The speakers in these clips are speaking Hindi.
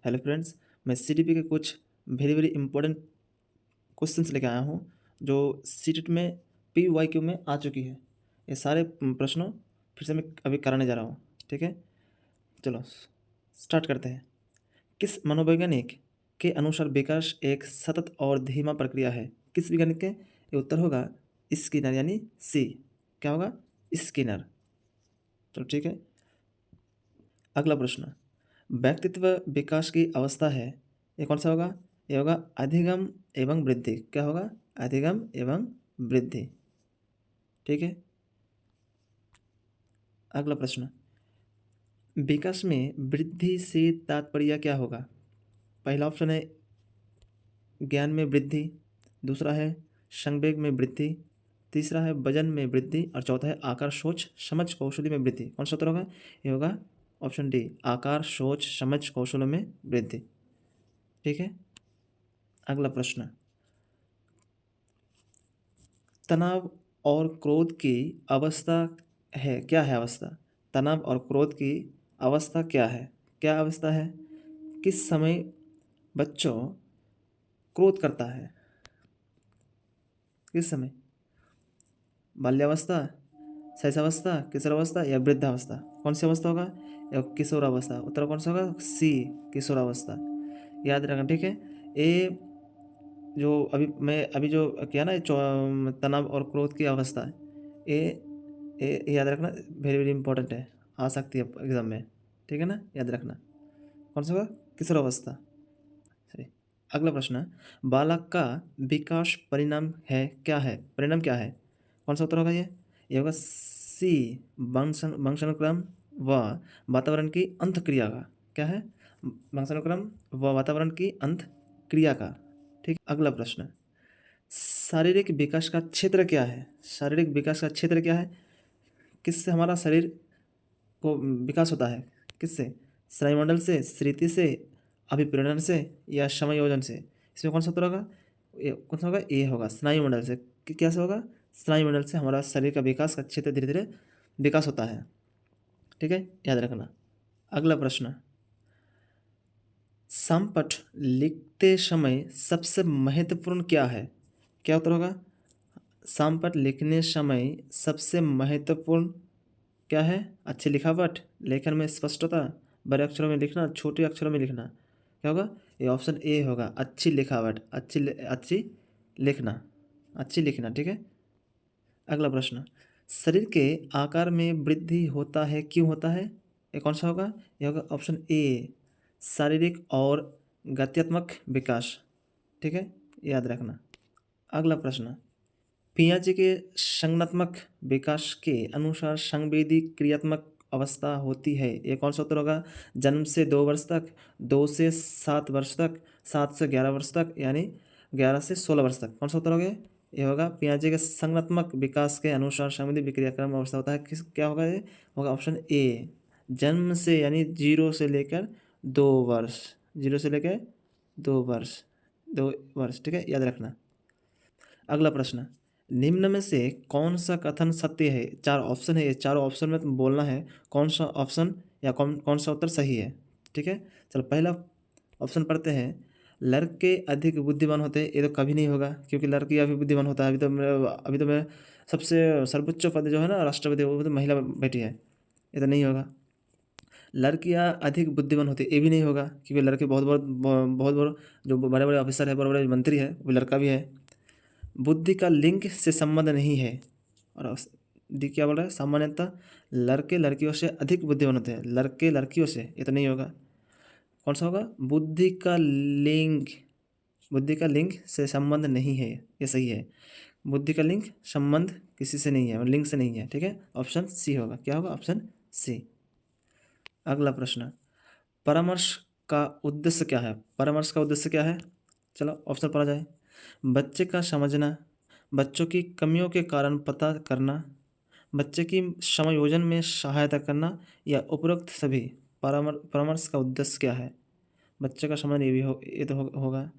हेलो फ्रेंड्स, मैं सीटीपी के कुछ वेरी वेरी इंपॉर्टेंट क्वेश्चंस लेके आया हूँ जो सीटेट में पीवाईक्यू में आ चुकी है। ये सारे प्रश्नों फिर से मैं अभी कराने जा रहा हूँ। ठीक है, चलो स्टार्ट करते हैं। किस मनोवैज्ञानिक के अनुसार विकास एक सतत और धीमा प्रक्रिया है? किस वैज्ञानिक के? ये उत्तर होगा स्किनर, यानी सी। क्या होगा? स्किनर। चलो ठीक है, अगला प्रश्न। व्यक्तित्व विकास की अवस्था है, ये कौन सा होगा? ये होगा अधिगम एवं वृद्धि। क्या होगा? अधिगम एवं वृद्धि। ठीक है, अगला प्रश्न। विकास में वृद्धि से तात्पर्य क्या होगा? पहला ऑप्शन है ज्ञान में वृद्धि, दूसरा है संवेग में वृद्धि, तीसरा है वजन में वृद्धि और चौथा है आकार सोच समझ कौशल में वृद्धि। कौन सा उत्तर होगा? ये होगा ऑप्शन डी, आकार सोच समझ कौशल में वृद्धि। ठीक है, अगला प्रश्न। तनाव और क्रोध की अवस्था है, क्या है अवस्था? तनाव और क्रोध की अवस्था क्या है? क्या अवस्था है? किस समय बच्चों क्रोध करता है? किस समय? बाल्यावस्था, शैशवावस्था, किशोरावस्था या वृद्धावस्था? कौन सी अवस्था होगा? या किशोरावस्था। उत्तर कौन सा होगा? सी, किशोरावस्था। याद रखना। ठीक है, ये जो अभी जो किया ना, तनाव और क्रोध की अवस्था, ये याद रखना, वेरी वेरी इंपॉर्टेंट है, आ सकती है एग्जाम में। ठीक है ना, याद रखना। कौन सा होगा? किशोरावस्था। सही। अगला प्रश्न। बालक का विकास परिणाम है, क्या है? परिणाम क्या है? कौन सा उत्तर होगा? ये होगा सी, वंशानुक्रम व वातावरण की अंतक्रिया का। क्या है? वंशानुक्रम व वातावरण की अंतक्रिया का। ठीक, अगला प्रश्न। शारीरिक विकास का क्षेत्र क्या है? शारीरिक विकास का क्षेत्र क्या है? किससे हमारा शरीर को विकास होता है? किससे? स्नायुमंडल से, स्मृति से, अभिप्रेरण से या समायोजन से? इसमें कौन सा उत्तर होगा? ये कौन सा होगा? ए होगा, स्नायुमंडल से। कैसे होगा? स्नायुमंडल से हमारा शरीर का विकास का क्षेत्र धीरे धीरे विकास होता है। ठीक है, याद रखना। अगला प्रश्न। संपट लिखते समय सबसे महत्वपूर्ण क्या है? क्या उत्तर होगा? संपट लिखने समय सबसे महत्वपूर्ण क्या है? अच्छी लिखावट, लेखन में स्पष्टता, बड़े अक्षरों में लिखना, छोटे अक्षरों में लिखना। क्या होगा? ये ऑप्शन ए होगा, अच्छी लिखावट, अच्छी लिखना, अच्छी लिखना। ठीक है, अगला प्रश्न। शरीर के आकार में वृद्धि होता है, क्यों होता है? ये कौन सा होगा? ये होगा ऑप्शन ए, शारीरिक और गत्यात्मक विकास। ठीक है, याद रखना। अगला प्रश्न। पियाजे के संज्ञानात्मक विकास के अनुसार संवेदी क्रियात्मक अवस्था होती है, ये कौन सा उत्तर होगा? जन्म से 2 वर्ष तक, 2 से 7 वर्ष तक, 7 से 11 वर्ष तक, यानी 11 से 16 वर्ष तक। कौन सा उत्तर हो गया? ये होगा पियाजे के संज्ञानात्मक विकास के अनुसार संवेदी क्रियाक्रम अवस्था होता है। किस क्या होगा? ये होगा ऑप्शन ए, जन्म से, यानी 0 से लेकर 2 वर्ष, 0 से लेकर 2 वर्ष, 2 वर्ष। ठीक है, याद रखना। अगला प्रश्न। निम्न में से कौन सा कथन सत्य है? 4 ऑप्शन है, ये चारों ऑप्शन में तुम बोलना है कौन सा ऑप्शन या कौन कौन सा उत्तर सही है। ठीक है, चलो पहला ऑप्शन पढ़ते हैं। लड़के अधिक बुद्धिमान होते हैं, ये तो कभी नहीं होगा, क्योंकि लड़की अभी बुद्धिमान होता है। अभी तो मेरा सबसे सर्वोच्च पद जो है ना, राष्ट्रपति, वो तो महिला बैठी है, ये तो नहीं होगा। लड़कियां अधिक बुद्धिमान होती है, ये भी नहीं होगा, क्योंकि लड़के बहुत बड़े जो बड़े बड़े ऑफिसर है, बड़े बड़े मंत्री है, वो लड़का भी है। बुद्धि का लिंग से संबंध नहीं है। और डी क्या बोल रहा है? सामान्यतः लड़के लड़कियों से अधिक बुद्धिमान होते हैं, लड़के लड़कियों से, ये तो नहीं होगा। कौन सा होगा? बुद्धि का लिंग, बुद्धि का लिंग से संबंध नहीं है, ये सही है। बुद्धि का लिंग संबंध किसी से नहीं है और लिंग से नहीं है। ठीक है, ऑप्शन सी होगा। क्या होगा? Option C. अगला प्रश्न। परामर्श का उद्देश्य क्या है? परामर्श का उद्देश्य क्या है? चलो ऑप्शन पढ़ा जाए। बच्चे का समझना, बच्चों की कमियों के कारण पता करना, बच्चे की समायोजन में सहायता करना या उपरोक्त सभी। परामर्श का उद्देश्य क्या है? बच्चे का समझना, ये तो होगा।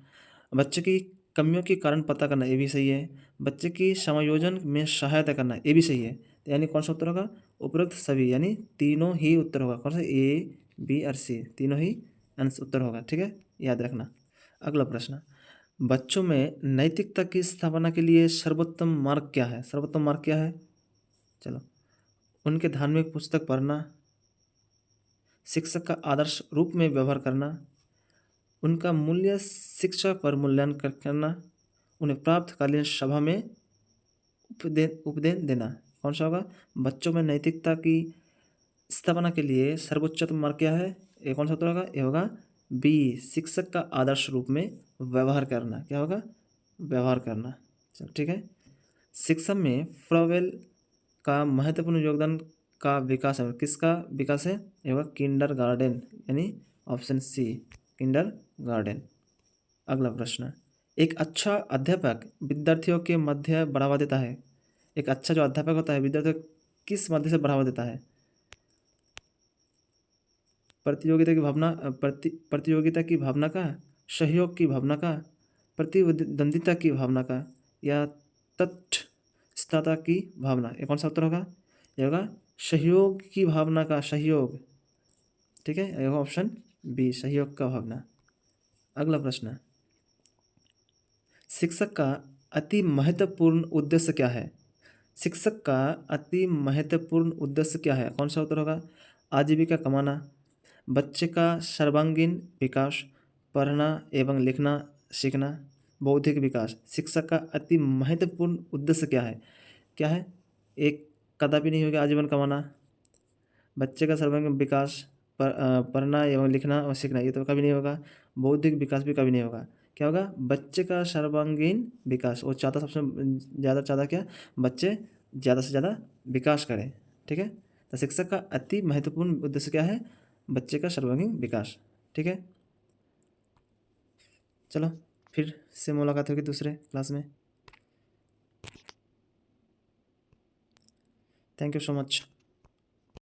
बच्चे की कमियों के कारण पता करना, ये भी सही है। बच्चे की समायोजन में सहायता करना, ये भी सही है। यानी कौन सा उत्तर होगा? उपरोक्त सभी, यानी तीनों ही उत्तर होगा। कौन सा? ए, बी और सी, तीनों ही आंसर उत्तर होगा। ठीक है, याद रखना। अगला प्रश्न, बच्चों में नैतिकता की स्थापना के लिए सर्वोत्तम मार्ग क्या है? सर्वोत्तम मार्ग क्या है? चलो, उनके धार्मिक पुस्तक पढ़ना, शिक्षक का आदर्श रूप में व्यवहार करना, उनका मूल्य शिक्षा पर मूल्यांकन करना, उन्हें प्रातःकालीन सभा में उपदेश देना। कौन सा होगा? बच्चों में नैतिकता की स्थापना के लिए सर्वोच्चतम मार्ग क्या है? ये कौन सा उत्तर होगा? ये होगा बी, शिक्षक का आदर्श रूप में व्यवहार करना। क्या होगा? व्यवहार करना। चलो ठीक है। शिक्षा में फ्लोवेल का महत्वपूर्ण योगदान का विकास है, किसका विकास है? ये होगा किंडर गार्डन, यानी ऑप्शन सी, किंडर गार्डन। अगला प्रश्न, एक अच्छा अध्यापक विद्यार्थियों के मध्य बढ़ावा देता है। एक अच्छा जो अध्यापक होता है विद्यार्थियों को किस मध्य से बढ़ावा देता है? प्रतियोगिता की भावना, प्रतियोगिता की भावना का, सहयोग की भावना का, प्रतिद्वंदिता की भावना का, या तटस्थता की भावना? ये कौन सा उत्तर होगा? ये होगा सहयोग की भावना का, सहयोग। ठीक है, ये होगा ऑप्शन बी, सहयोग का भावना। अगला प्रश्न, शिक्षक का अति महत्वपूर्ण उद्देश्य क्या है? शिक्षक का अति महत्वपूर्ण उद्देश्य क्या है? कौन सा उत्तर होगा? आजीविका कमाना, बच्चे का सर्वांगीण विकास, पढ़ना एवं लिखना सीखना, बौद्धिक विकास। शिक्षक का अति महत्वपूर्ण उद्देश्य क्या है? क्या है? एक कदापि नहीं होगा आजीवन कमाना, बच्चे का सर्वांगीण विकास, पढ़ना एवं लिखना और सीखना, ये तो कभी नहीं होगा। बौद्धिक विकास भी कभी नहीं होगा। क्या होगा? बच्चे का सर्वांगीण विकास। वो चाहता सबसे ज़्यादा चाहता क्या? बच्चे ज़्यादा से ज़्यादा विकास करें। ठीक है, तो शिक्षक का अति महत्वपूर्ण उद्देश्य क्या है? बच्चे का सर्वांगीण विकास। ठीक है, चलो फिर से मुलाकात होगी दूसरे क्लास में। Thank you so much.